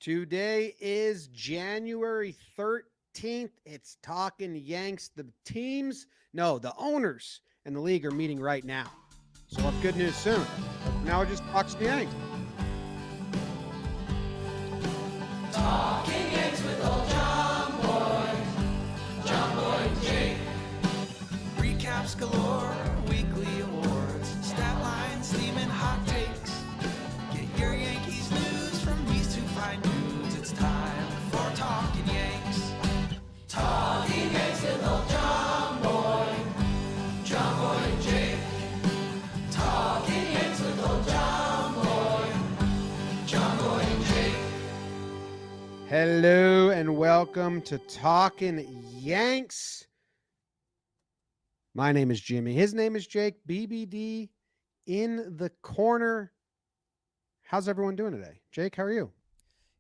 Today is January 13th. It's Talkin Yanks. The owners and the league are meeting right now. So we'll have good news soon. But now it just talks to Yanks. Talking Yanks with old Jomboy and Jake. Recaps galore, weekly awards, stat lines, theme and hot takes. Get your Yankees news from these two fine dudes. It's time for Talking Yanks. Talking Yanks with old Jomboy and Jake. Talking Yanks with old Jomboy and Jake. Hello and welcome to Talkin Yanks. My name is Jimmy. His name is Jake. BBD in the corner. How's everyone doing today? Jake, how are you?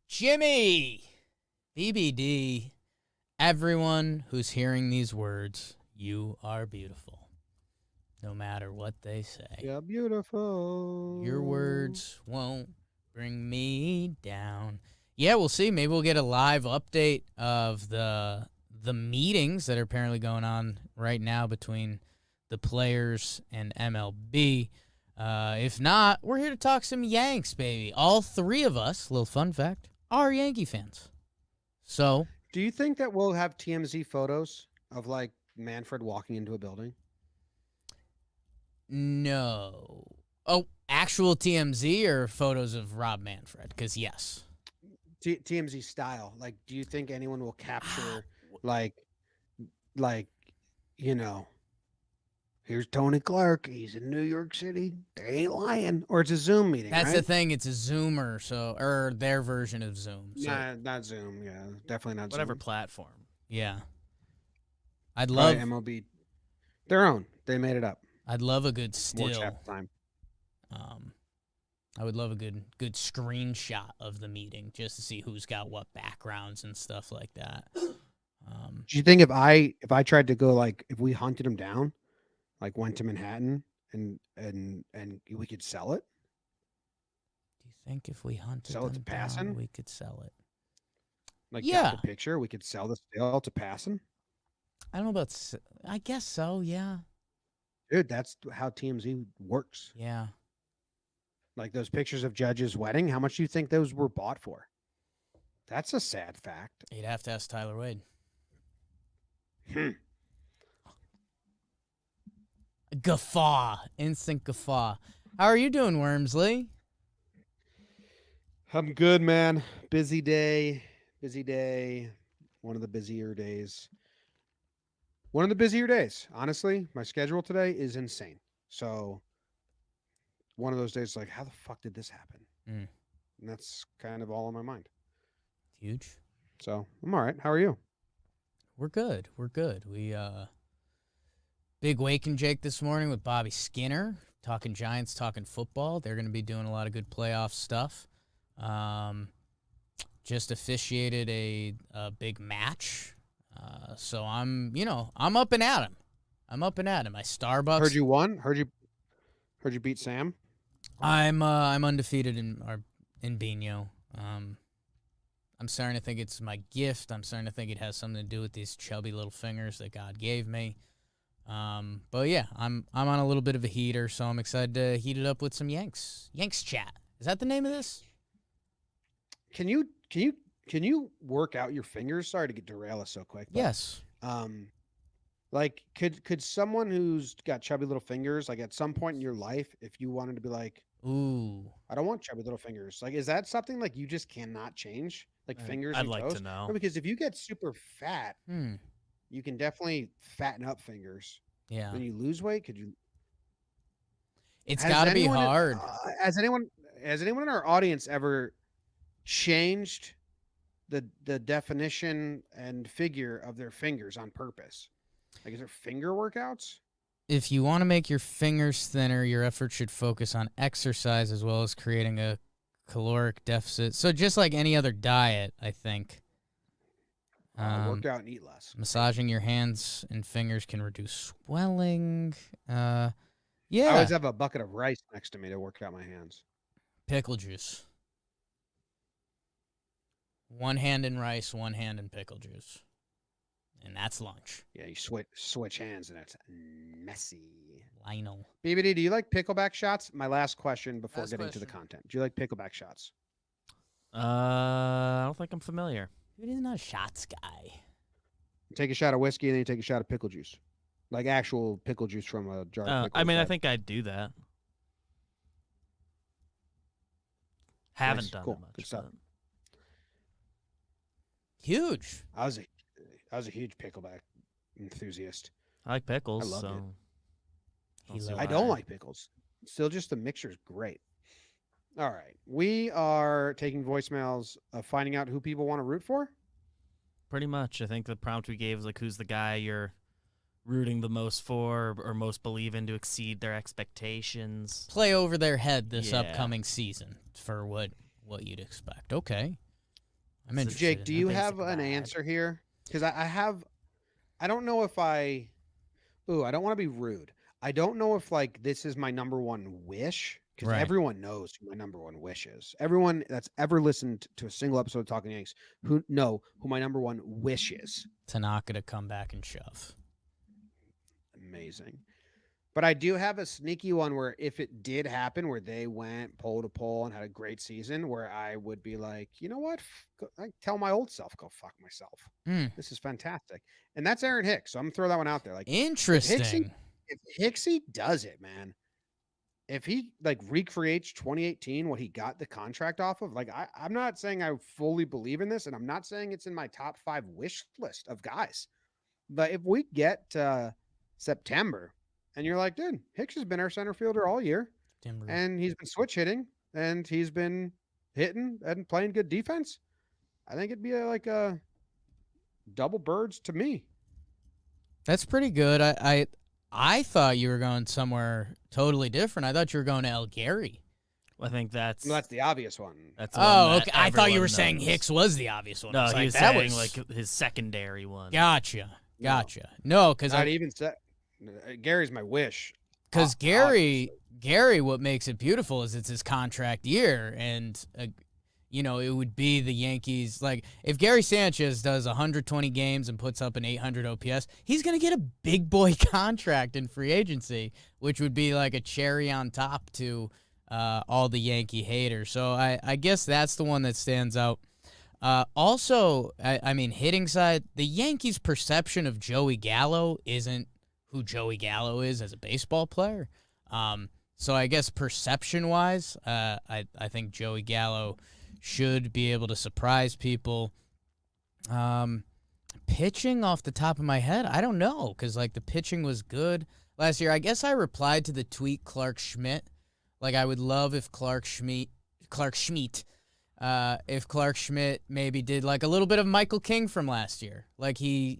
Jimmy, BBD, everyone who's hearing these words, you are beautiful. No matter what they say. You're beautiful. Your words won't bring me down. Yeah, we'll see. Maybe we'll get a live update of the meetings that are apparently going on right now between the players and MLB. If not, we're here to talk some Yanks, baby. All three of us, little fun fact, are Yankee fans. So, do you think that we'll have TMZ photos of like Manfred walking into a building? no. Oh, actual TMZ or photos of Rob Manfred? Because yes. TMZ style. Like, do you think anyone will capture like, here's Tony Clark. He's in New York City. They ain't lying. Or it's a Zoom meeting. That's right? the thing. It's a Zoomer, or their version of Zoom. So Not Zoom. Yeah, definitely not Whatever Zoom. platform. yeah, I'd love MLB. Their own. They made it up. I'd love a good More still. chat time. I would love a good screenshot of the meeting just to see who's got what backgrounds and stuff like that. Do you think if I tried to go if we hunted him down, like went to Manhattan and we could sell it? Do you think if we hunted Sell it them to Passan? down, we could sell it? Like Yeah. got the picture, we could sell the still to Passan? I don't know about. I guess so. Yeah. Dude, that's how TMZ works. Yeah. Like those pictures of Judge's wedding, how much do you think those were bought for? That's a sad fact. You'd have to ask Tyler Wade. Guffaw. Instant guffaw. How are you doing, Wormsley? I'm good, man. Busy day. One of the busier days. Honestly, my schedule today is insane. So one of those days, like, how the fuck did this happen? Mm. And that's kind of all on my mind. Huge. So I'm all right. How are you? We're good. We big wake and Jake this morning with Bobby Skinner, talking Giants, talking football. They're going to be doing a lot of good playoff stuff. Just officiated a big match. So I'm up and at him. My Starbucks. Heard you won. Heard you beat Sam. I'm undefeated in Bino. I'm starting to think it's my gift. I'm starting to think it has something to do with these chubby little fingers that God gave me. But yeah, I'm on a little bit of a heater, so I'm excited to heat it up with some Yanks chat. Is that the name of this? Can you work out your fingers? Sorry to get derail us so quick. But, Yes. Like could someone who's got chubby little fingers, like at some point in your life, if you wanted to be like, Ooh. I don't want chubby little fingers. Like, is that something like you just cannot change? Like fingers I'd and like toes? to know. No, because if you get super fat, Hmm. you can definitely fatten up fingers. Yeah. When you lose weight, could you? It's Has got to be anyone in- hard. Has anyone in our audience ever changed the definition and figure of their fingers on purpose? Like, is there finger workouts? If you want to make your fingers thinner, your effort should focus on exercise as well as creating a caloric deficit. So just like any other diet, I think. Work out and eat less. Massaging your hands and fingers can reduce swelling. I Yeah. always have a bucket of rice next to me to work out my hands. Pickle juice. one hand in rice, one hand in pickle juice. And that's lunch. Yeah, you switch hands, and it's messy. Lionel. BBD, do you like pickleback shots? My last question before getting to the content. Do you like pickleback shots? I don't think I'm familiar. Dude, he's not a shots guy. You take a shot of whiskey, and then you take a shot of pickle juice. Like actual pickle juice from a jar of pickles. I mean, I think I'd do that. Haven't done cool. that much. Good stuff. Huge. I was a huge pickleback enthusiast. I like pickles. I love so it. I don't like pickles. Still, just the mixture is great. All right. We are taking voicemails of finding out who people want to root for. Pretty much. I think the prompt we gave was like, who's the guy you're rooting the most for or most believe in to exceed their expectations? Play over their head this upcoming season for what you'd expect. Okay. I'm interested. Jake, do you have an answer here? Because I don't know if I don't want to be rude. I don't know if like this is my number one wish, because everyone knows who my number one wish is. Everyone that's ever listened to a single episode of Talking Yanks who know who my number one wish is. Tanaka to come back and shove. Amazing. But I do have a sneaky one where if it did happen, where they went pole to pole and had a great season, where I would be like, you know what? I tell my old self, go fuck myself. This is fantastic. And that's Aaron Hicks. So I'm going to throw that one out there. Like, interesting. If Hicksy does it, man, if he like recreates 2018, what he got the contract off of, like, I'm not saying I fully believe in this, and I'm not saying it's in my top 5 wish list of guys. But if we get September, and you're like, dude, Hicks has been our center fielder all year, and he's been switch hitting, and he's been hitting and playing good defense, I think it'd be like a double birds to me. That's pretty good. I thought you were going somewhere totally different. I thought you were going to El Gary. I think that's the obvious one. That's the one that okay. I thought you were knows. saying Hicks was the obvious one. No, he was saying like his secondary one. Gotcha. No, because I even said Gary's my wish. Because Gary, what makes it beautiful is it's his contract year, and it would be the Yankees. Like if Gary Sanchez does 120 games and puts up an 800 OPS, he's gonna get a big boy contract in free agency, which would be like a cherry on top to all the Yankee haters. So I guess that's the one that stands out. Also, I mean, hitting side, the Yankees' perception of Joey Gallo isn't who Joey Gallo is as a baseball player. So I guess perception-wise, I think Joey Gallo should be able to surprise people. Pitching off the top of my head, I don't know, because like the pitching was good last year. I guess I replied to the tweet Clark Schmidt. Like I would love if Clark Schmidt maybe did like a little bit of Michael King from last year. Like he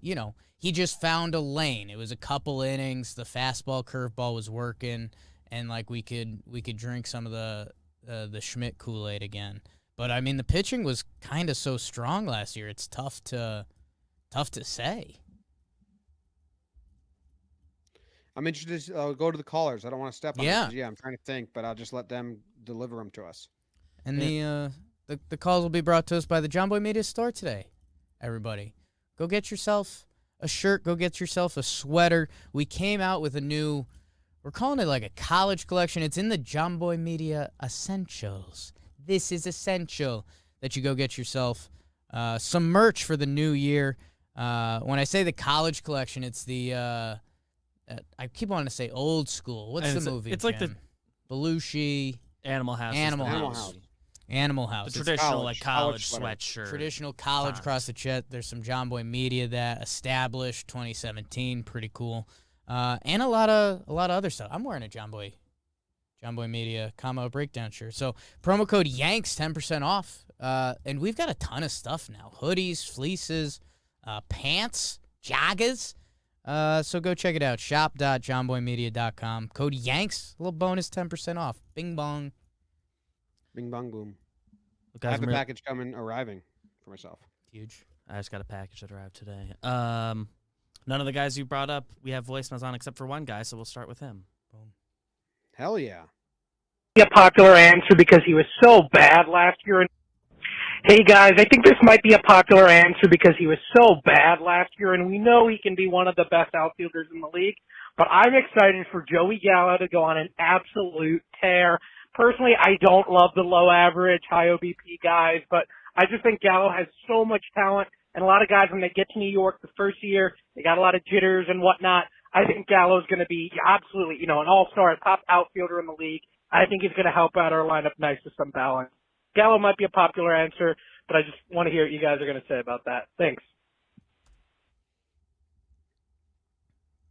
just found a lane. It was a couple innings. The fastball, curveball was working, and like we could drink some of the Schmidt Kool-Aid again. But I mean, the pitching was kind of so strong last year. It's tough to say. I'm interested. I'll go to the callers. I don't want to step on it. Yeah, I'm trying to think, but I'll just let them deliver them to us. And the calls will be brought to us by the JOMBOY Media Store today. Everybody, go get yourself a shirt. Go get yourself a sweater. We came out with we're calling it like a college collection. It's in the JOMBOY Media Essentials. This is essential that you go get yourself some merch for the new year. When I say the college collection, it's the I keep wanting to say old school. What's the movie? It's Jim? like the Belushi. Animal House. Animal House. The traditional college sweatshirt. Traditional college across the chest. There's some JOMBOY Media that established 2017. Pretty cool. And a lot of other stuff. I'm wearing a JOMBOY Media combo breakdown shirt. So promo code Yanks 10% off. And we've got a ton of stuff now. Hoodies, fleeces, pants, joggers. So go check it out. Shop.jomboymedia.com. Code Yanks. A little bonus 10% off. Bing bong. Bing bong boom. Look, I have a package arriving for myself. Huge. I just got a package that arrived today. None of the guys you brought up we have voicemails on except for one guy, so we'll start with him. Boom. Hell yeah. A popular answer because he was so bad last year. Hey guys, I think this might be a popular answer because he was so bad last year, and we know he can be one of the best outfielders in the league. But I'm excited for Joey Gallo to go on an absolute tear. Personally, I don't love the low average, high OBP guys, but I just think Gallo has so much talent, and a lot of guys, when they get to New York the first year, they got a lot of jitters and whatnot. I think Gallo's going to be absolutely, an all-star, top outfielder in the league. I think he's going to help out our lineup nice with some balance. Gallo might be a popular answer, but I just want to hear what you guys are going to say about that. Thanks.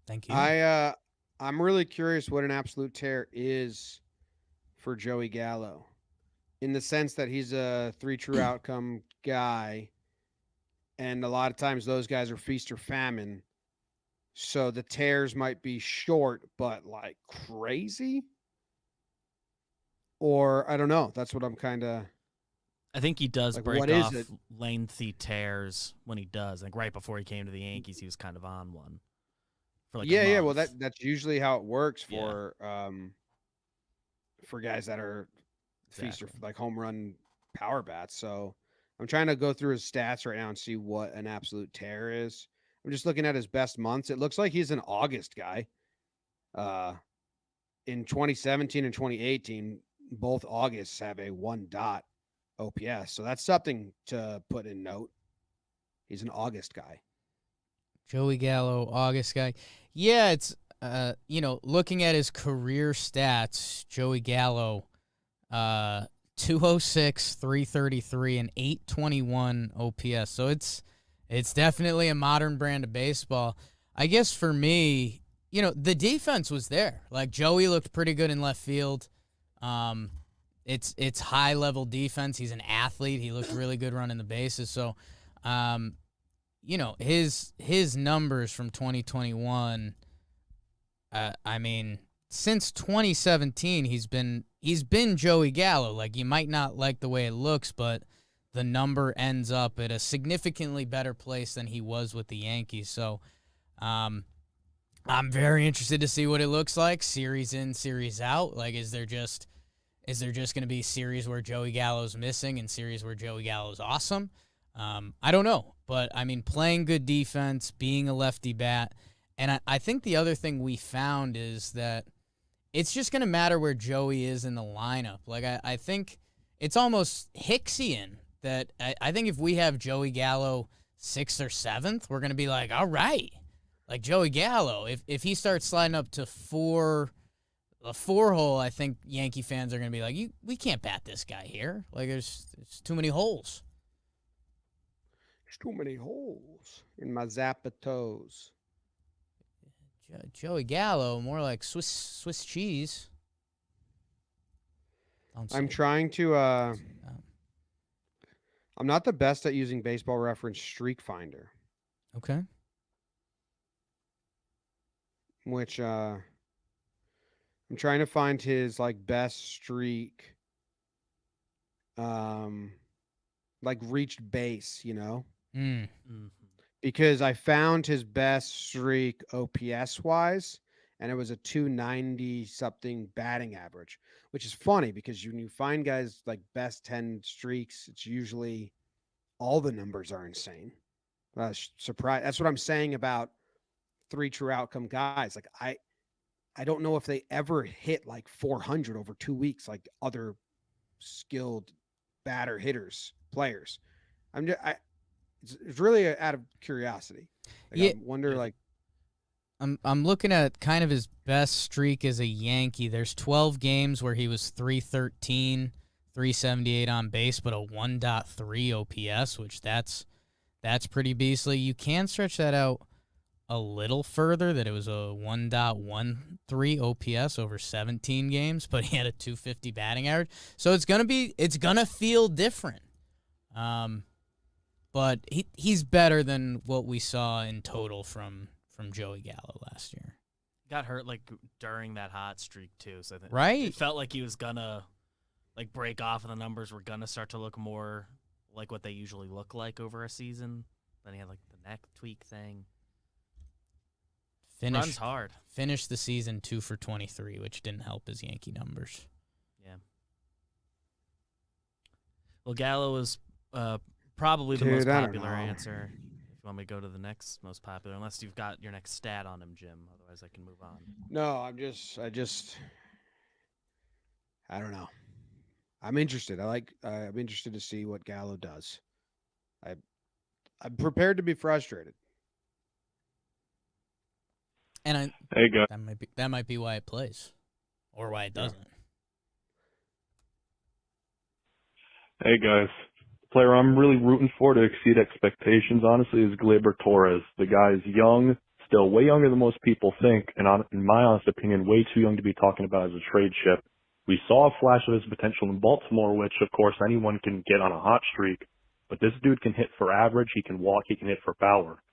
Thank you. I'm really curious what an absolute tear is for Joey Gallo, in the sense that he's a 3 true outcome guy, and a lot of times those guys are feast or famine. So the tears might be short, but like crazy. Or I don't know. That's what I'm kind of. I think he does Like, break what is off it? lengthy tears when he does. Like right before he came to the Yankees, he was kind of on one for like a Yeah. Well, month. that's usually how it works Yeah. for guys that are feast or Exactly. like home run power bats. So I'm trying to go through his stats right now and see what an absolute tear is. I'm just looking at his best months. It looks like he's an August guy. In 2017 and 2018, both Augusts have a 1 dot OPS. So that's something to put in note. He's an August guy. Joey Gallo, August guy. Yeah, it's looking at his career stats, Joey Gallo, 206, 333, and 821 OPS. So it's definitely a modern brand of baseball. I guess for me, the defense was there. Like Joey looked pretty good in left field. It's high level defense. He's an athlete. He looked really good running the bases. So, his numbers from 2021. I mean, since 2017, he's been Joey Gallo. Like, you might not like the way it looks, but the number ends up at a significantly better place than he was with the Yankees. So, I'm very interested to see what it looks like, series in, series out. Like, is there just going to be series where Joey Gallo's missing and series where Joey Gallo's awesome? I don't know. But, I mean, playing good defense, being a lefty bat, and I think the other thing we found is that it's just going to matter where Joey is in the lineup. Like, I think it's almost Hicksian that I think if we have Joey Gallo 6th or 7th, we're going to be like, all right. Like Joey Gallo, if he starts sliding up to a 4 hole, I think Yankee fans are going to be like, we can't bat this guy here. Like, there's too many holes. There's too many holes in my Zapatos. Joey Gallo, more like Swiss cheese. I'm trying to. I'm not the best at using Baseball Reference Streak Finder. Okay. Which I'm trying to find his like best streak, like reached base, because I found his best streak OPS wise, and it was a 290 something batting average, which is funny because when you find guys like best 10 streaks, it's usually all the numbers are insane. Surprise! That's what I'm saying about 3 true outcome guys. Like I don't know if they ever hit like 400 over 2 weeks, like other skilled batter hitters players. It's really out of curiosity. Like, Yeah. I wonder, like, I'm looking at kind of his best streak as a Yankee. There's 12 games where he was 313, 378 on base, but a 1.3 OPS, which that's pretty beastly. You can stretch that out a little further, that it was a 1.13 OPS over 17 games, but he had a 250 batting average. So it's gonna feel different. But he's better than what we saw in total from Joey Gallo last year. Got hurt like during that hot streak too, so right. It felt like he was gonna like break off, and the numbers were gonna start to look more like what they usually look like over a season. Then he had like the neck tweak thing. Runs hard. Finished the season 2 for 23, which didn't help his Yankee numbers. Yeah. Well, Gallo was Probably the Dude, most I don't popular know. answer. If you want me to go to the next most popular, unless you've got your next stat on him, Jim. Otherwise, I can move on. No, I don't know. I'm interested. I'm interested to see what Gallo does. I'm prepared to be frustrated. And Hey guys, that might be why it plays, or why it Yeah. doesn't. hey guys. The player I'm really rooting for to exceed expectations, honestly, is Gleyber Torres. The guy is young, still way younger than most people think, and in my honest opinion, way too young to be talking about as a trade chip. We saw a flash of his potential in Baltimore, which, of course, anyone can get on a hot streak. But this dude can hit for average, he can walk, he can hit for power.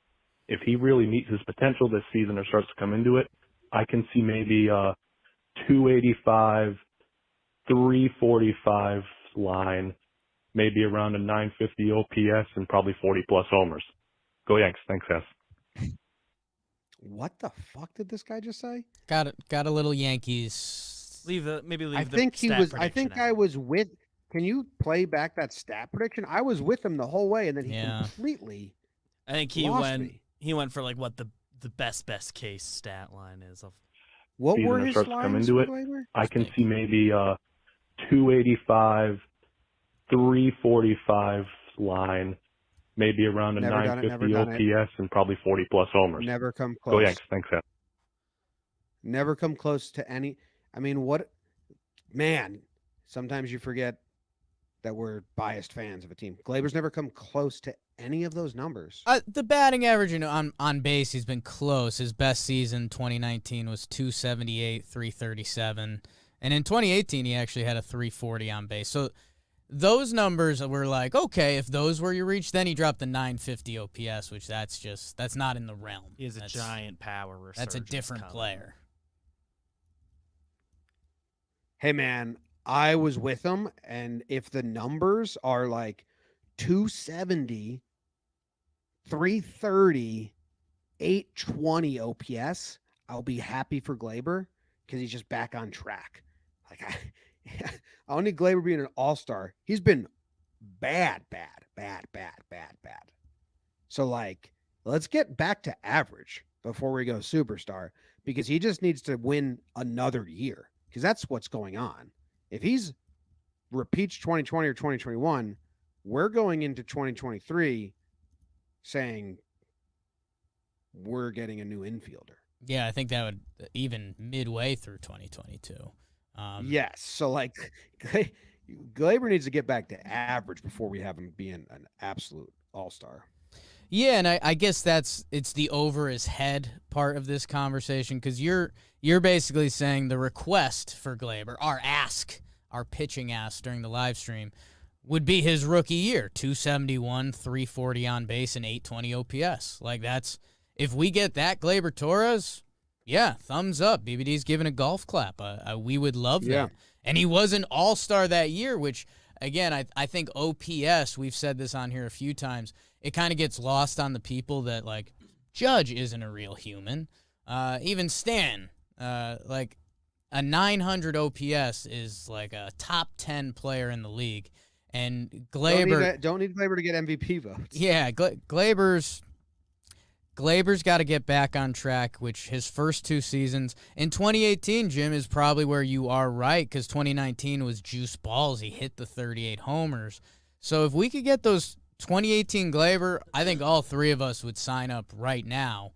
If he really meets his potential this season or starts to come into it, I can see maybe a 285, 345 line, maybe around a 950 OPS and probably 40-plus homers. Go Yanks. Thanks, guys. What the fuck did this guy just say? Got a little Yankees. Leave the I think he was. I think I was with. Can you play back that stat prediction? I was with him the whole way, and then he completely. I think he lost went. me. He went for like what the best case stat line is of. What Season were that his starts to come lines into for it, Gleyber? I can see maybe a 285, 345 line, maybe around a Never done it, 950 never done it. OPS and probably 40-plus homers. Never come Go close. Yanks. Thanks, guys. Never come close to any. I mean, what? Man, sometimes you forget that we're biased fans of a team. Gleyber's never come close to any of those numbers. The batting average on base, he's been close. His best season, 2019, was 278, 337. And in 2018, he actually had a 340 on base. So those numbers were like, okay, if those were your reach, then he dropped the 950 OPS, which that's not in the realm. He has a giant power resurgence. That's a different coming. player. Hey, man, I was with him, and if the numbers are like 270, 330, 820 OPS, I'll be happy for Gleyber because he's just back on track. Like I don't need Gleyber being an all-star. He's been bad. So like, let's get back to average before we go superstar because he just needs to win another year because that's what's going on. If he's repeats 2020 or 2021, we're going into 2023 saying we're getting a new infielder. Yeah, I think that would even midway through 2022. Yes. So like Gleyber needs to get back to average before we have him being an absolute all-star. Yeah, and I guess it's the over his head part of this conversation because you're basically saying the request for Gleyber, our pitching ask during the live stream, would be his rookie year, 271, 340 on base, and 820 OPS. Like if we get that Gleyber Torres, yeah, thumbs up. BBD's giving a golf clap. We would love that. And he was an all-star that year, which, again, I think OPS, we've said this on here a few times, it kind of gets lost on the people that, like, Judge isn't a real human. Even Stan, like, a 900 OPS is, like, a top 10 player in the league. And Gleyber... Don't need Gleyber to get MVP votes. Yeah, Gleyber's got to get back on track, which his first two seasons. In 2018, Jim, is probably where you are right, because 2019 was juice balls. He hit the 38 homers. So if we could get those 2018 Gleyber, I think all three of us would sign up right now.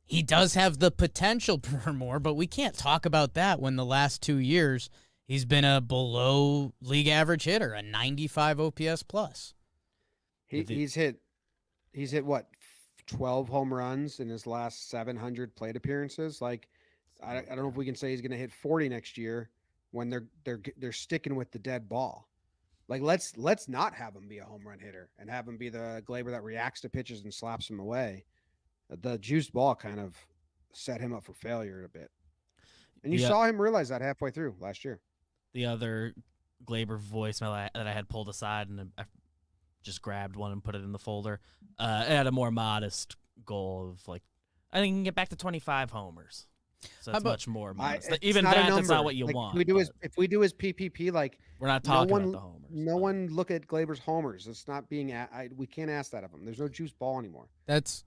He does have the potential for more, but we can't talk about that when the last 2 years he's been a below league average hitter, a 95 OPS plus. He's hit what, 12 home runs in his last 700 plate appearances. Like, I don't know if we can say he's going to hit 40 next year when they're sticking with the dead ball. Like, let's not have him be a home run hitter and have him be the Gleyber that reacts to pitches and slaps them away. The juiced ball kind of set him up for failure a bit. And you saw him realize that halfway through last year. The other Gleyber voicemail that I had pulled aside and I just grabbed one and put it in the folder. It had a more modest goal of, like, I think he can get back to 25 homers. So How it's about- much more modest. It's Even not a that's not number. what you Like, want. If we do his PPP, like we're not no talking one, about the homers. no but- one look at Gleyber's homers. It's not being. We can't ask that of him. There's no juice ball anymore. That's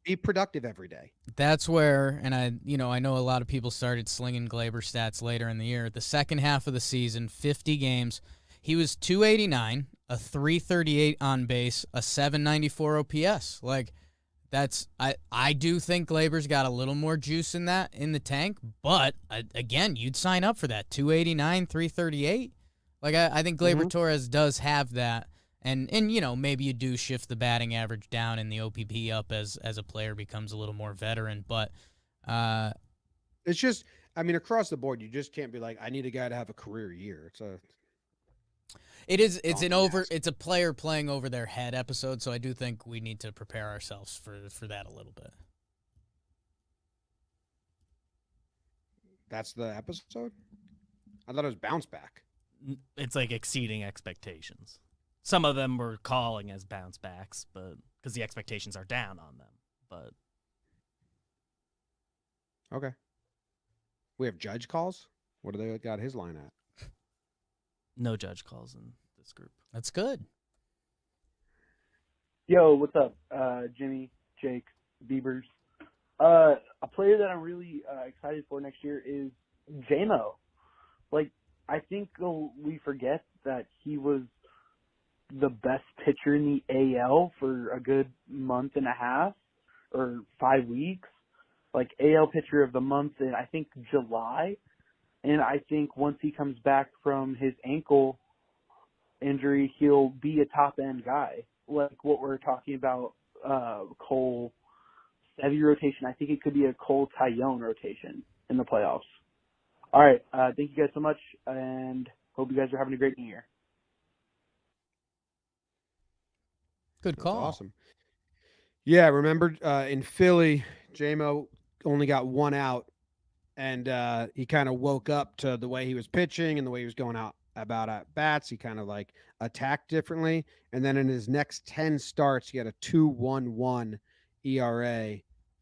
Be productive every day. That's where, and I know a lot of people started slinging Gleyber stats later in the year. The second half of the season, 50 games, he was 289, a 338 on base, a 794 OPS. Like, I do think Gleyber's got a little more juice in the tank, but again, you'd sign up for that 289, 338. Like, I think Gleyber Torres does have that. And maybe you do shift the batting average down and the OPP up as a player becomes a little more veteran. But It's just, I mean, across the board, you just can't be like, I need a guy to have a career year. it's a player playing over their head episode. So I do think we need to prepare ourselves for that a little bit. That's the episode? I thought it was bounce back. It's like exceeding expectations. Some of them were calling as bounce backs, but because the expectations are down on them. But Okay. We have judge calls? What do they got his line at? no judge calls in this group. That's good. Yo, what's up? Jimmy, Jake, Beavers. A player that I'm really excited for next year is JMO. Like, I think we forget that he was the best pitcher in the AL for a good month and a half or 5 weeks. Like, AL pitcher of the month in, I think, July. And I think once he comes back from his ankle injury, he'll be a top-end guy. Like what we're talking about, Cole heavy rotation. I think it could be a Cole Taillon rotation in the playoffs. All right. Thank you guys so much, and hope you guys are having a great new year. Good That's call. awesome. Yeah, remember in Philly, JMO only got one out, and he kind of woke up to the way he was pitching and the way he was going out about at bats. He kind of like attacked differently, and then in his next 10 starts, he had a 2.11 ERA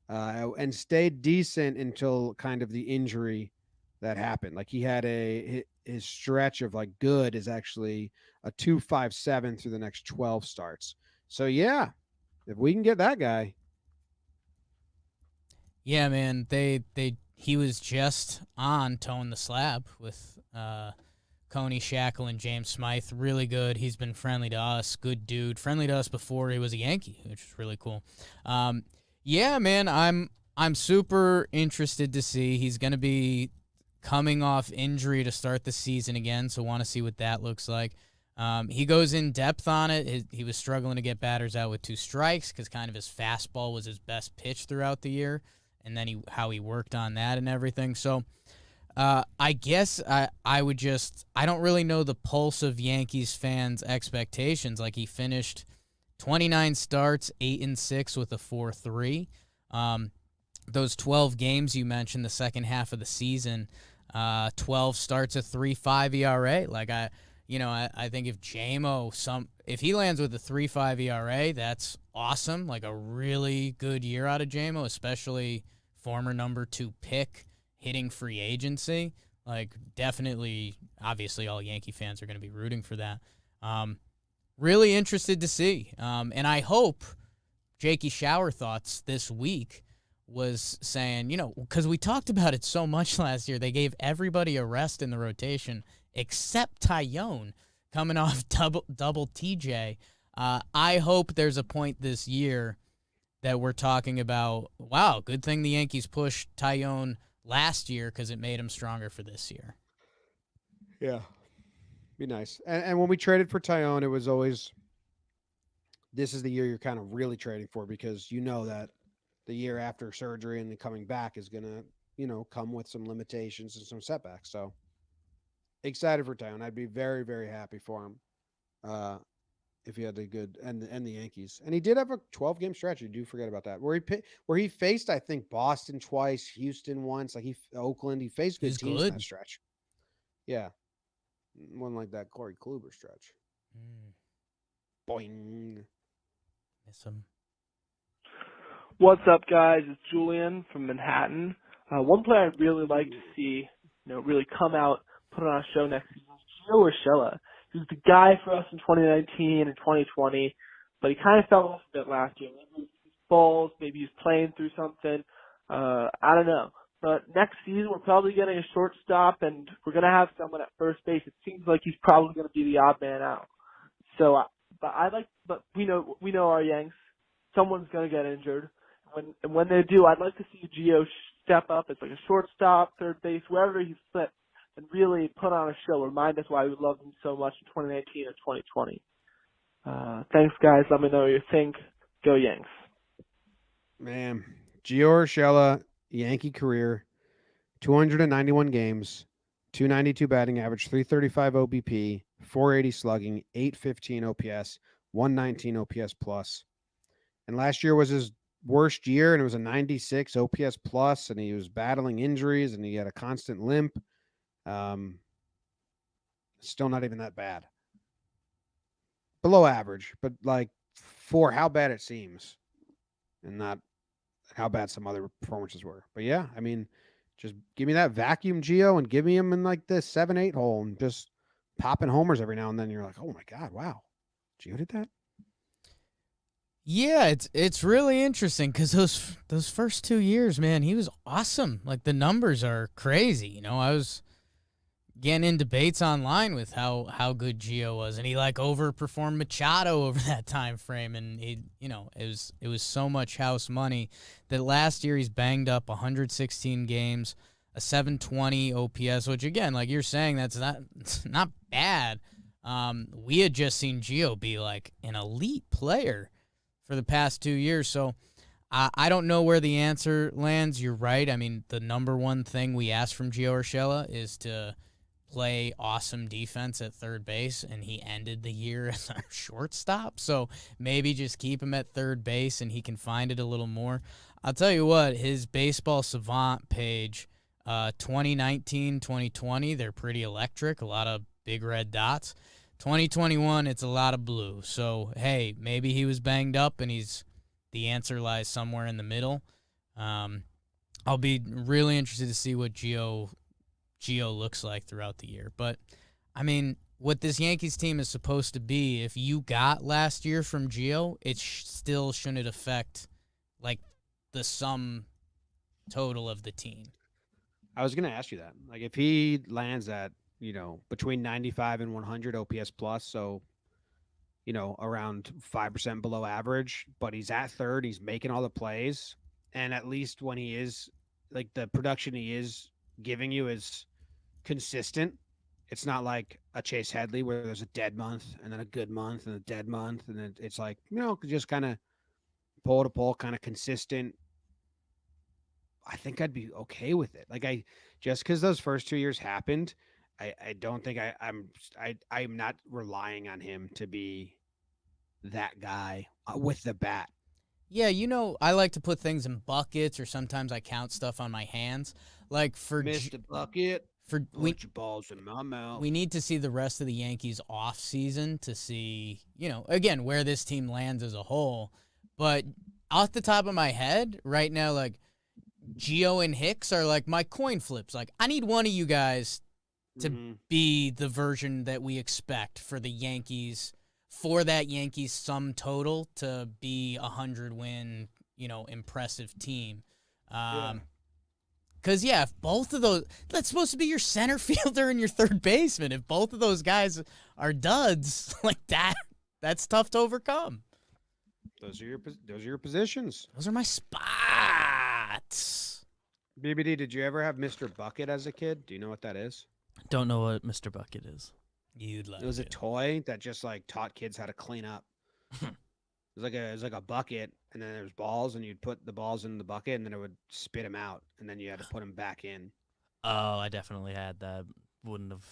and stayed decent until kind of the injury that happened. Like he had his stretch of like good is actually a 2.57 through the next 12 starts. So yeah, if we can get that guy. Yeah, man. He was just on Tone the Slab with Coney Shackle and James Smythe. Really good. He's been friendly to us. Good dude. Friendly to us before he was a Yankee, which is really cool. Yeah, man. I'm super interested to see. He's going to be coming off injury to start the season again, so want to see what that looks like. He goes in depth on it. He was struggling to get batters out with 2 strikes because kind of his fastball was his best pitch throughout the year, and then how he worked on that and everything. So I guess I don't really know the pulse of Yankees fans' expectations. Like he finished 29 starts, 8-6 with a 4.3. Those 12 games you mentioned, the second half of the season, 12 starts, a 3.5 ERA. Like I think if if he lands with a 3.5 ERA, that's awesome. Like a really good year out of JMO, especially former number 2 pick hitting free agency. Like definitely, obviously all Yankee fans are going to be rooting for that. Really interested to see. And I hope Jakey Shower Thoughts this week was saying, because we talked about it so much last year, they gave everybody a rest in the rotation except Taillon coming off double TJ. I hope there's a point this year that we're talking about, wow, good thing the Yankees pushed Taillon last year because it made him stronger for this year. Yeah. Be nice. And when we traded for Taillon, it was always, this is the year you're kind of really trading for because you know that the year after surgery and the coming back is going to, come with some limitations and some setbacks. So excited for Taillon. I'd be very, very happy for him if he had a good and the Yankees. And he did have a 12-game stretch. You do forget about that. Where he faced, I think, Boston twice, Houston once, Oakland. He faced good teams in that stretch. Yeah. One like that Corey Kluber stretch. Boing. Miss him. What's up, guys? It's Julian from Manhattan. One player I'd really like to see, really come out, put on a show next season is Gio Urshela. He was the guy for us in 2019 and 2020, but he kind of fell off a bit last year. Maybe he falls, maybe he's playing through something. I don't know. But next season, we're probably getting a shortstop, and we're going to have someone at first base. It seems like he's probably going to be the odd man out. So, but we know our Yanks. Someone's going to get injured. When they do, I'd like to see Gio step up as like a shortstop, third base, wherever he slips, and really put on a show. Remind us why we loved him so much in 2019 and 2020. Thanks, guys. Let me know what you think. Go Yanks. Man, Gio Urshela, Yankee career, 291 games, 292 batting average, 335 OBP, 480 slugging, 815 OPS, 119 OPS plus. And last year was his worst year, and it was a 96 OPS plus, and he was battling injuries, and he had a constant limp. Still not even that bad. Below average, but like for how bad it seems, and not how bad some other performances were. But yeah, I mean, just give me that vacuum Gio and give me him in like the 7-8 hole and just popping homers every now and then. You're like, oh my God, wow. Gio did that? Yeah, it's really interesting because those first 2 years, man, he was awesome. Like the numbers are crazy. I was getting in debates online with how good Gio was, and he like overperformed Machado over that time frame, and it was so much house money that last year he's banged up 116 games, a 720 OPS, which again, like you're saying, that's not bad. We had just seen Gio be like an elite player for the past 2 years, so I don't know where the answer lands. You're right. I mean, the number one thing we ask from Gio Urshela is to play awesome defense at third base, and he ended the year as our shortstop. So maybe just keep him at third base and he can find it a little more. I'll tell you what, his Baseball Savant page, 2019, 2020, they're pretty electric, a lot of big red dots. 2021, it's a lot of blue. So, hey, maybe he was banged up and the answer lies somewhere in the middle. I'll be really interested to see what Gio looks like throughout the year. But, I mean, what this Yankees team is supposed to be, if you got last year from Gio, it still shouldn't affect, like, the sum total of the team. I was going to ask you that. Like, if he lands at, between 95 and 100 OPS plus, so, around 5% below average, but he's at third, he's making all the plays, and at least when he is, like, the production he is giving you is consistent. It's not like a Chase Headley where there's a dead month and then a good month and a dead month, and then it's like, just kind of pole to pole, kind of consistent. I think I'd be okay with it. Like, just because those first 2 years happened, I don't think I'm not relying on him to be that guy with the bat. Yeah, I like to put things in buckets, or sometimes I count stuff on my hands. Like for Mr. Bucket, put your balls in my mouth. We need to see the rest of the Yankees off season to see, again, where this team lands as a whole. But off the top of my head right now, like Gio and Hicks are like my coin flips. Like I need one of you guys to be the version that we expect for the Yankees, for that Yankees sum total to be 100-win, impressive team. Because, if both of those – that's supposed to be your center fielder and your third baseman. If both of those guys are duds like that, that's tough to overcome. Those are your positions. Those are my spots. BBD, did you ever have Mr. Bucket as a kid? Do you know what that is? Don't know what Mr. Bucket is. You'd love it. Was a toy that just like taught kids how to clean up. It was like a bucket, and then there was balls, and you'd put the balls in the bucket, and then it would spit them out, and then you had to put them back in. Oh, I definitely had that. Wouldn't have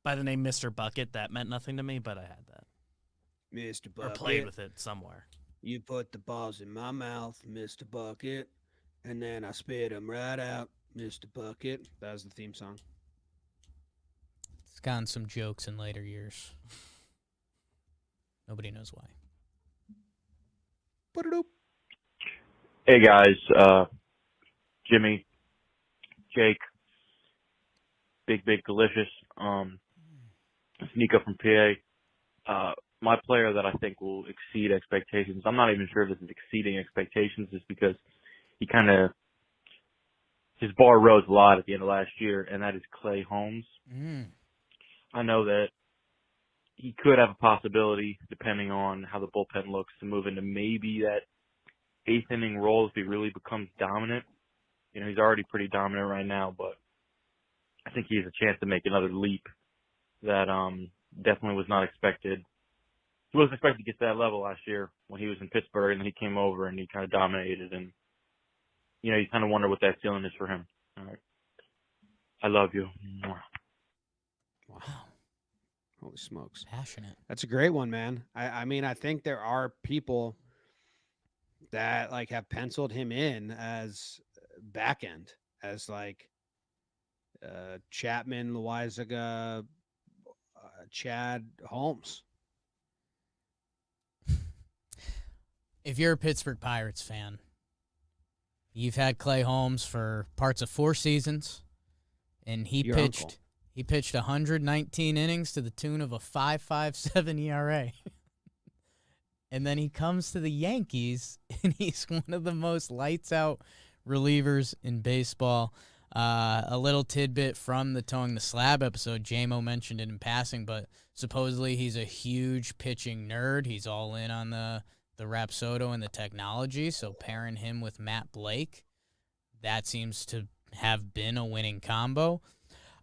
by the name Mr. Bucket. That meant nothing to me, but I had that. Mr. Bucket. Or played with it somewhere. You put the balls in my mouth, Mr. Bucket, and then I spit them right out, Mr. Bucket. That was the theme song. It's gotten some jokes in later years. Nobody knows why. Hey guys, Jimmy, Jake, big, delicious. Nico from PA. My player that I think will exceed expectations. I'm not even sure if this is exceeding expectations, just because he his bar rose a lot at the end of last year, and that is Clay Holmes. I know that he could have a possibility, depending on how the bullpen looks, to move into maybe that 8th inning role if he really becomes dominant. He's already pretty dominant right now, but I think he has a chance to make another leap that definitely was not expected. He wasn't expected to get to that level last year when he was in Pittsburgh, and then he came over and he kind of dominated, and you kind of wonder what that feeling is for him. All right. I love you. Wow. Holy smokes. Passionate. That's a great one, man. I mean, I think there are people that have penciled him in as back end, as Chapman, Loizaga, Chad, Holmes. If you're a Pittsburgh Pirates fan, you've had Clay Holmes for parts of 4 seasons, and he pitched 119 innings to the tune of a 5.57 ERA. And then he comes to the Yankees, and he's one of the most lights-out relievers in baseball. A little tidbit from the Towing the Slab episode, JMO mentioned it in passing, but supposedly he's a huge pitching nerd. He's all in on the Rapsodo and the technology, so pairing him with Matt Blake, that seems to have been a winning combo.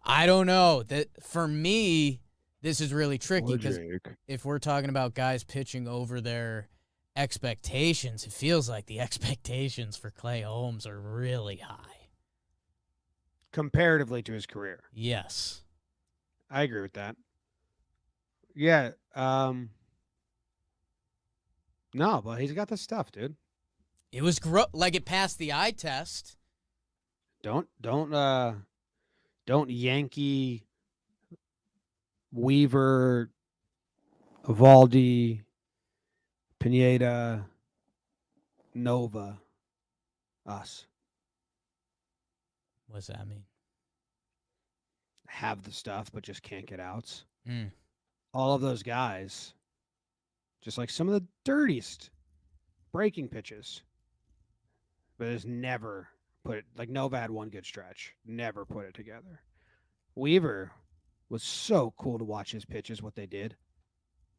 I don't know. That for me, this is really tricky because if we're talking about guys pitching over their expectations, it feels like the expectations for Clay Holmes are really high. Comparatively to his career. Yes. I agree with that. Yeah. No, but he's got the stuff, dude. It was it passed the eye test. Don't Yankee Weaver, Evaldi, Pineda, Nova us. What does that mean? Have the stuff, but just can't get outs. All of those guys, just some of the dirtiest breaking pitches, but has never put it, Nova had one good stretch, never put it together. Weaver was so cool to watch his pitches, what they did,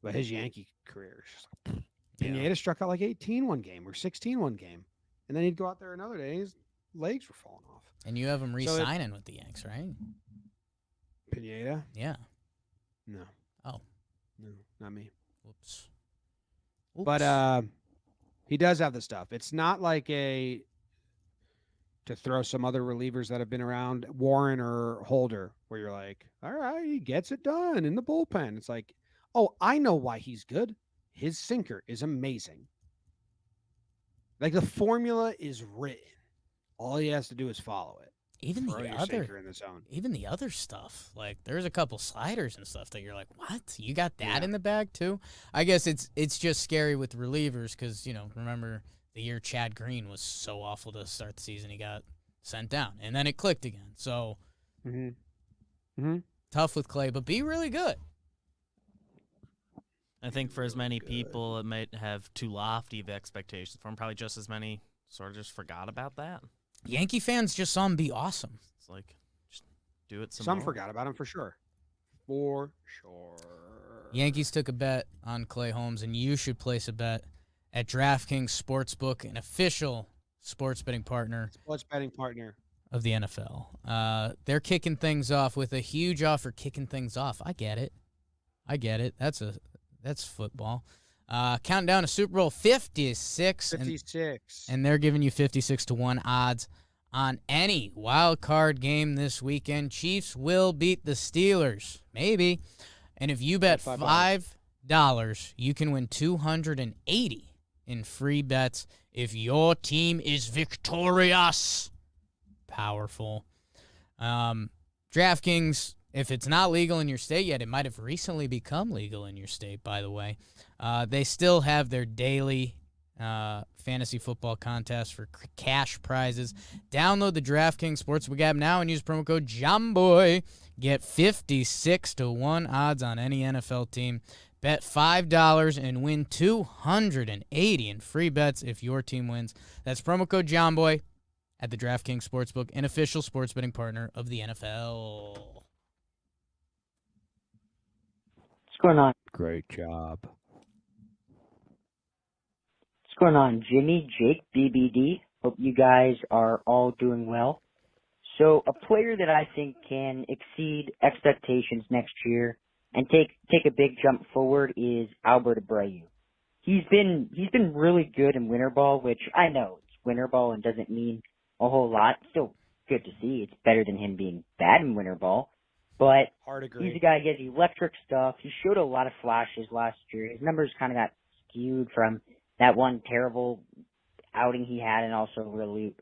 but his Yankee career is just Pineda struck out 18 one game or 16 one game, and then he'd go out there another day, his legs were falling off. And you have him re-signing with the Yanks, right? Pineda? Yeah. No. Oh. No, not me. Whoops. But he does have the stuff. It's not to throw some other relievers that have been around, Warren or Holder, where you're all right, he gets it done in the bullpen. It's oh, I know why he's good. His sinker is amazing. The formula is written. All he has to do is follow it. Even Throw your sinker in the zone. Even the other stuff, there's a couple sliders and stuff that you're what? You got that in the bag too? I guess it's just scary with relievers because remember the year Chad Green was so awful to start the season, he got sent down, and then it clicked again. So tough with Clay, but be really good. I think for as many people, it might have too lofty of expectations for him. Probably just as many sort of just forgot about that. Yankee fans just saw him be awesome. It's just do it some Some more. forgot about him for sure. For sure. Yankees took a bet on Clay Holmes, and you should place a bet at DraftKings Sportsbook, an official sports betting partner of the NFL. They're kicking things off with a huge offer. Kicking things off. I get it. That's football. Counting down to Super Bowl 56. And they're giving you 56-1 odds on any wild card game this weekend. Chiefs will beat the Steelers. Maybe. And if you bet $5, you can win $280 in free bets if your team is victorious. Powerful. DraftKings, if it's not legal in your state yet, it might have recently become legal in your state, by the way. They still have their daily fantasy football contest for cash prizes. Download the DraftKings Sportsbook app now and use promo code JOMBOY. Get 56-1 odds on any NFL team. Bet $5 and win $280 in free bets if your team wins. That's promo code JOMBOY at the DraftKings Sportsbook, an official sports betting partner of the NFL. What's going on? Great job. What's going on, Jimmy, Jake, BBD? Hope you guys are all doing well. So a player that I think can exceed expectations next year and take a big jump forward is Albert Abreu. He's been really good in winter ball, which I know it's winter ball and doesn't mean a whole lot. Still good to see. It's better than him being bad in winter ball. But Hard agree. he's a guy who gets electric stuff. He showed a lot of flashes last year. His numbers kind of got skewed from that one terrible outing he had and also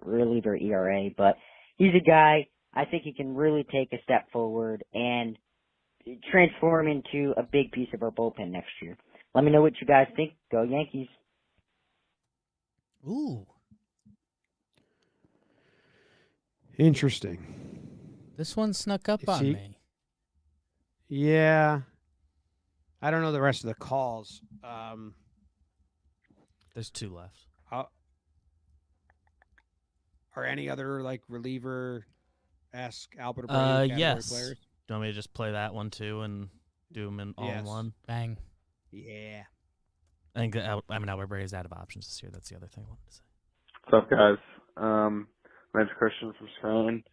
reliever ERA. But he's a guy, I think he can really take a step forward and transform into a big piece of our bullpen next year. Let me know what you guys think. Go Yankees. Ooh. Interesting. This one snuck up on me. Yeah. I don't know the rest of the calls. There's 2 left. Are any other like reliever-esque Albert Abreu category Yes. players? Do you want me to just play that one too and do them in all in Yes. one? Bang. Yeah. I think Albert Abreu is out of options this year. That's the other thing I wanted to say. What's up, guys? My name's Christian from Scranton.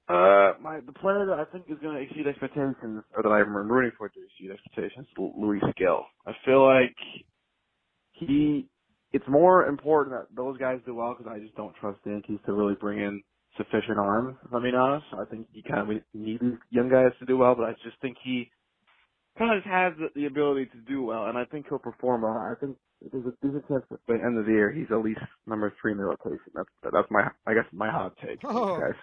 The player that I think is going to exceed expectations, or that I'm rooting for to exceed expectations, is Luis Gill. I feel like it's more important that those guys do well because I just don't trust the Yankees to really bring in sufficient arms, if I'm being honest. I think you kind of need these young guys to do well, but I just think he kind of just has the ability to do well, and I think he'll perform well. I think there's a chance that by the end of the year he's at least number 3 in the rotation. That's my hot take. Oh. Guys.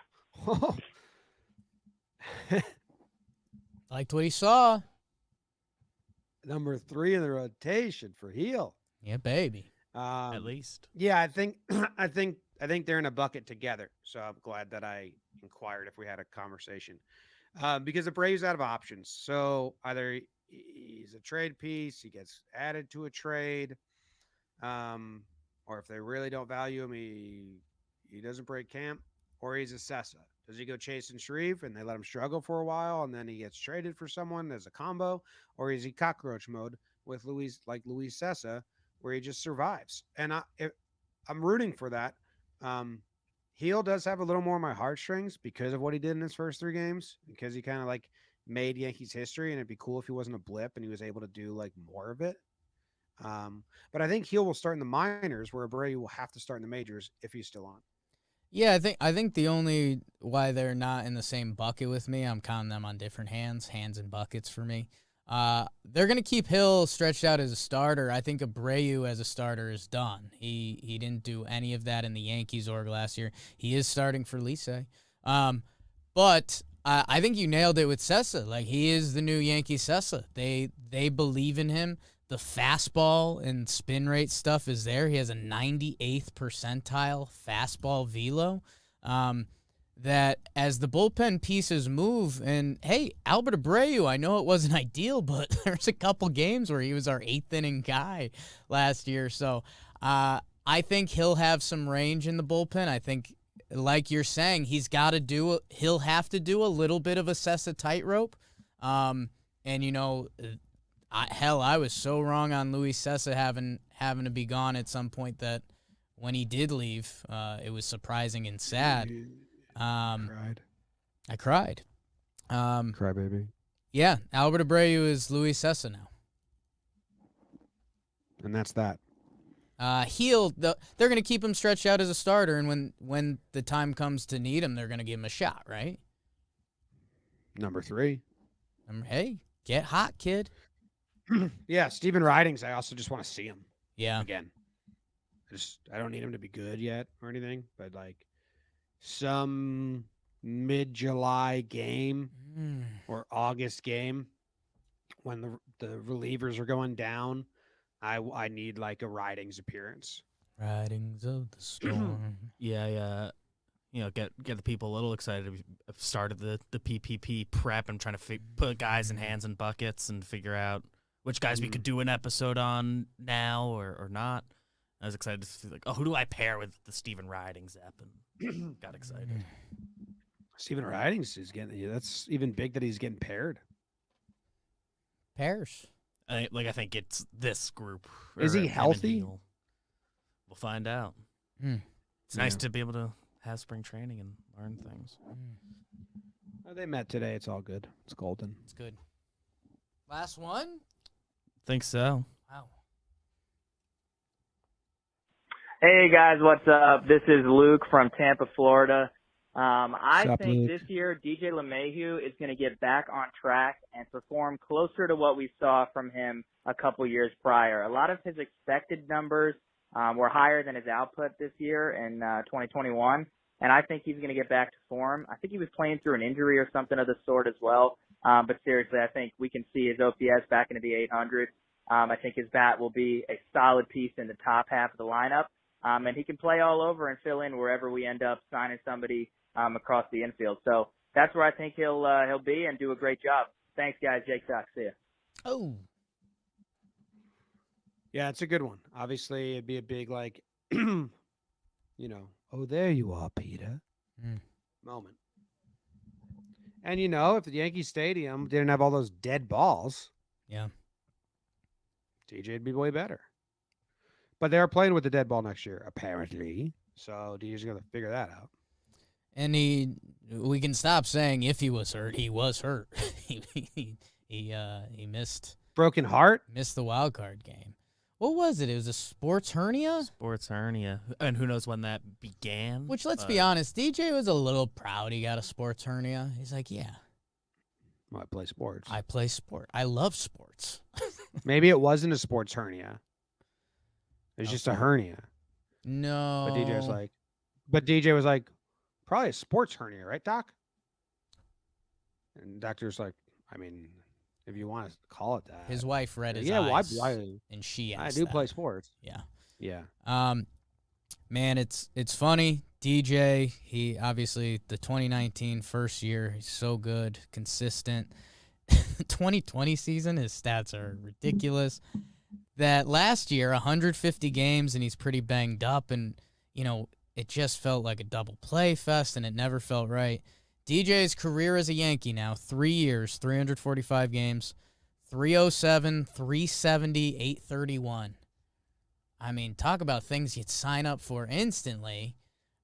Liked what he saw. Number 3 in the rotation for Heel. Yeah, baby. At least. Yeah, I think they're in a bucket together. So I'm glad that I inquired if we had a conversation. Because Abreu's out of options. So either he's a trade piece, he gets added to a trade, or if they really don't value him, he doesn't break camp, or he's a Sessa. Does he go chasing Shreve and they let him struggle for a while and then he gets traded for someone as a combo, or is he cockroach mode with Luis Sessa, where he just survives? And I'm rooting for that. Heel does have a little more of my heartstrings because of what he did in his first 3 games, because he kind of like made Yankees history, and it'd be cool if he wasn't a blip and he was able to do like more of it. But I think Heel will start in the minors, where Abreu will have to start in the majors if he's still on. Yeah, I think the only why they're not in the same bucket with me, I'm counting them on different hands and buckets for me. They're going to keep Hill stretched out as a starter. I think Abreu as a starter is done. He didn't do any of that in the Yankees org last year. He is starting for Licey. But I think you nailed it with Sessa. Like, he is the new Yankee Sessa. They believe in him. The fastball and spin rate stuff is there. He has a 98th percentile fastball velo. That as the bullpen pieces move, and hey, Albert Abreu, I know it wasn't ideal, but there's a couple games where he was our 8th inning guy last year. So I think he'll have some range in the bullpen. I think, like you're saying, he'll have to do a little bit of a Sessa tightrope. And you know, I was so wrong on Luis Sessa having to be gone at some point that when he did leave, it was surprising and sad. Cried. I cried. Cry baby. Yeah, Albert Abreu is Luis Sessa now. And that's that. They're going to keep him stretched out as a starter, and when the time comes to need him, they're going to give him a shot, right? Number 3. Hey, get hot, kid. Yeah, Steven Ridings, I also just want to see him. Yeah. Again. I don't need him to be good yet or anything, but like some mid-July game or August game when the relievers are going down, I need like a Ridings appearance. Ridings of the storm. Yeah. Get the people a little excited. I've started the PPP prep. I'm trying to put guys in hands and buckets and figure out which guys we could do an episode on now or not. I was excited to see, like, who do I pair with the Steven Ridings app? And got excited. Steven Ridings is getting. That's even big that he's getting paired. Pairs. I think it's this group. Is he healthy? We'll find out. It's nice to be able to have spring training and learn things. They met today. It's all good. It's golden. It's good. Last one? Think so. Wow. Hey guys, what's up? This is Luke from Tampa, Florida. I Sup, think Luke? this year DJ LeMahieu is going to get back on track and perform closer to what we saw from him a couple years prior. A lot of his expected numbers were higher than his output this year in 2021, and I think he's going to get back to form. I think he was playing through an injury or something of the sort as well, but seriously, I think we can see his OPS back into the 800s. I think his bat will be a solid piece in the top half of the lineup, and he can play all over and fill in wherever we end up signing somebody across the infield. So that's where I think he'll be and do a great job. Thanks, guys. Jake Sox. See ya. Oh. Yeah, it's a good one. Obviously, it'd be a big, like, oh, there you are, Peter moment. And, if the Yankee Stadium didn't have all those dead balls, yeah, DJ'd be way better. But they're playing with the dead ball next year, apparently. So DJ's going to figure that out. And we can stop saying if he was hurt. He was hurt. he missed. Broken heart? Missed the wild card game. What was it? It was a sports hernia? Sports hernia. And who knows when that began. Which, let's be honest, DJ was a little proud he got a sports hernia. He's like, yeah. Well, I play sports. I play sport. I love sports. Maybe it wasn't a sports hernia. It was just a hernia. No. But DJ was like, probably a sports hernia, right, Doc? And doctor's like, I mean, if you want to call it that. His wife read his eyes. Why? And she asked I do that. play sports. Yeah. Yeah. Man, it's funny. DJ, he obviously the 2019 first year, he's so good, consistent. 2020 season, his stats are ridiculous. That last year, 150 games, and he's pretty banged up, and it just felt like a double play fest, and it never felt right. DJ's career as a Yankee now, 3 years, 345 games, 307, 370, 831. I mean, talk about things you'd sign up for instantly.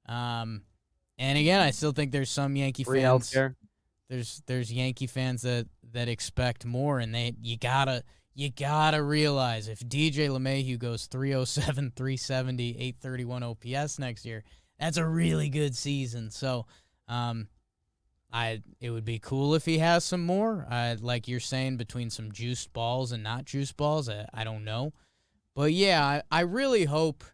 And again, I still think there's some Yankee fans. There's Yankee fans that expect more, and you gotta realize if DJ LeMahieu goes 307, 370, 831 OPS next year, that's a really good season. So, it would be cool if he has some more. Like you're saying, between some juiced balls and not juiced balls, I don't know. But yeah, I really hope.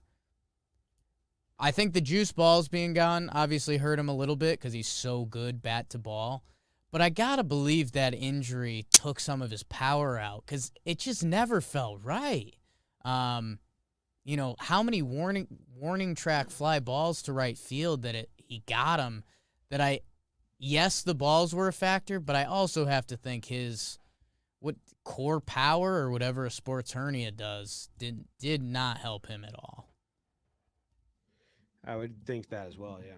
I think the juice balls being gone obviously hurt him a little bit because he's so good bat to ball. But I got to believe that injury took some of his power out because it just never felt right. How many warning track fly balls to right field that he got him that yes, the balls were a factor, but I also have to think his core power or whatever a sports hernia does did not help him at all. I would think that as well, yeah.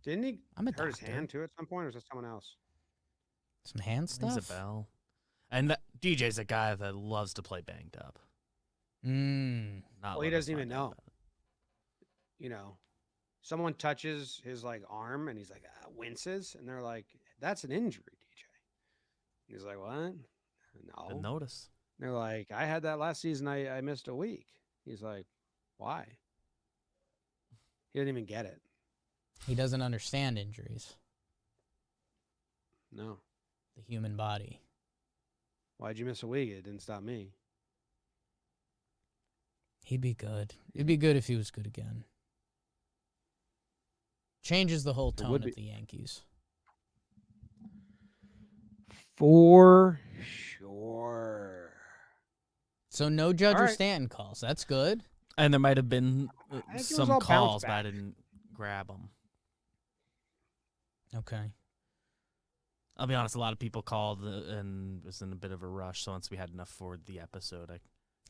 Didn't he hurt his hand too at some point, or was that someone else? Some hand stuff? Rings a bell. And DJ's a guy that loves to play banged up. Well, he doesn't even know. Someone touches his arm and he's like winces, and they're like, "That's an injury, DJ." He's like, "What?" No. Didn't notice. They're like, "I had that last season. I missed a week." He's like, "Why?" He didn't even get it. He doesn't understand injuries. No. The human body. Why'd you miss a week? It didn't stop me. He'd be good. It'd be good if he was good again. Changes the whole tone of the Yankees. For sure. So no Judge All or right. Stanton calls. That's good. And there might have been I think it was some all bounce calls, but I back. didn't grab them. Okay. I'll be honest, a lot of people called and was in a bit of a rush. So once we had enough for the episode, I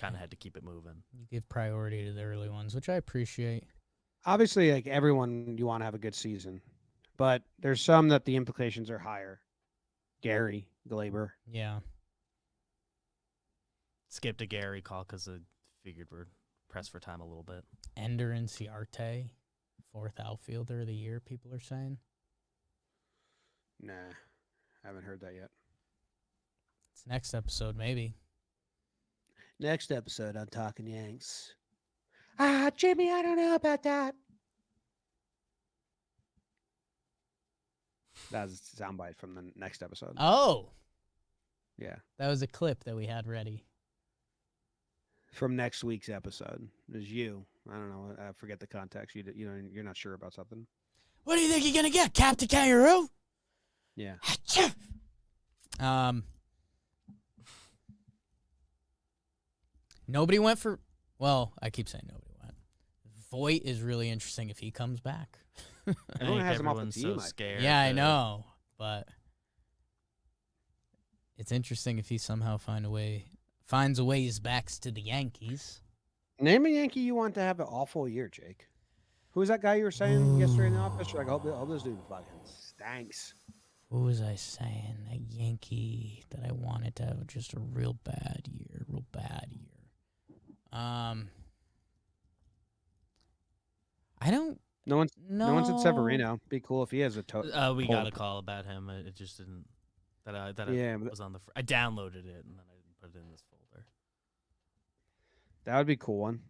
kind of had to keep it moving. You give priority to the early ones, which I appreciate. Obviously, like everyone, you want to have a good season, but there's some that the implications are higher. Gary, Gleyber. Yeah. Skipped a Gary call because I figured we're pressed for time a little bit. Ender Inciarte, 4th outfielder of the year, people are saying. Nah, haven't heard that yet. It's next episode, maybe. Next episode on Talkin' Yanks. Jimmy, I don't know about that. That was a soundbite from the next episode. Oh, Yeah, that was a clip that we had ready. from next week's episode. It was you. I don't know. I forget the context. You know, you're not sure about something. What do you think you're going to get, Captain Kangaroo? Yeah. Nobody went for. Well, I keep saying nobody went. Voit is really interesting if he comes back. I Everyone think has him off the everyone's team, so I scared. Yeah, I that- know, but it's interesting if he somehow finds a way his backs to the Yankees. Name a Yankee you want to have an awful year, Jake. Who was that guy you were saying yesterday in the office? You're like, I hope this dude fucking stinks. What was I saying? A Yankee that I wanted to have just a real bad year. I don't. No one said Severino. Be cool if he has a We got a call about him. It just didn't. Yeah, I but- was on the. I downloaded it and then I didn't put it in this folder. That would be a cool one.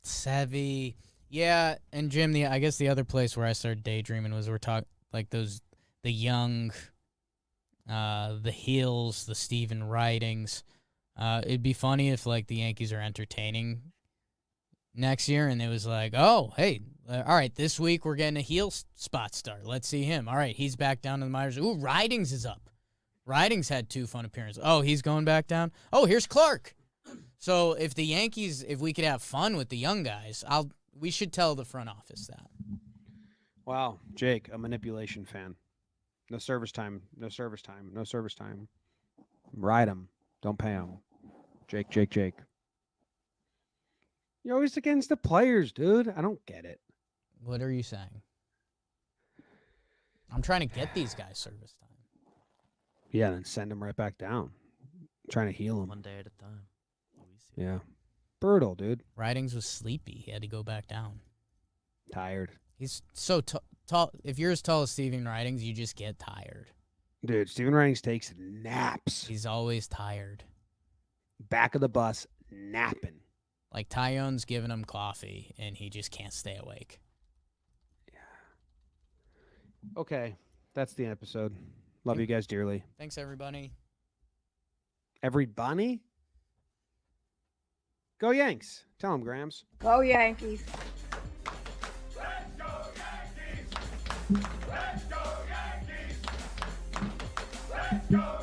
Savvy. Yeah, and Jim, I guess the other place where I started daydreaming was we're talking like the young, the Heels, the Steven Writings. It'd be funny if like the Yankees are entertaining next year and it was like, oh, hey, all right, this week we're getting a heel spot start. Let's see him. All right, he's back down to the minors. Ooh, Writings is up. Writings had 2 fun appearances. Oh, he's going back down. Oh, here's Clark. So if the Yankees, if we could have fun with the young guys, we should tell the front office that. Wow, Jake, a manipulation fan. No service time. Ride him. Don't pay him. Jake. You're always against the players, dude. I don't get it. What are you saying? I'm trying to get these guys service time. Yeah, then send him right back down. Trying to heal him. One day at a time. We see. Yeah. Brutal, dude. Writings was sleepy. He had to go back down. Tired. He's so tall. If you're as tall as Steven Writings, you just get tired. Dude, Steven Writings takes naps. He's always tired. Back of the bus, napping. Like Taillon's giving him coffee, and he just can't stay awake. Okay, that's the episode. Love you guys dearly. Thanks, everybody. Every bunny? Go Yanks. Tell him, Grams. Go Yankees. Let's go Yankees! Let's go Yankees! Let's go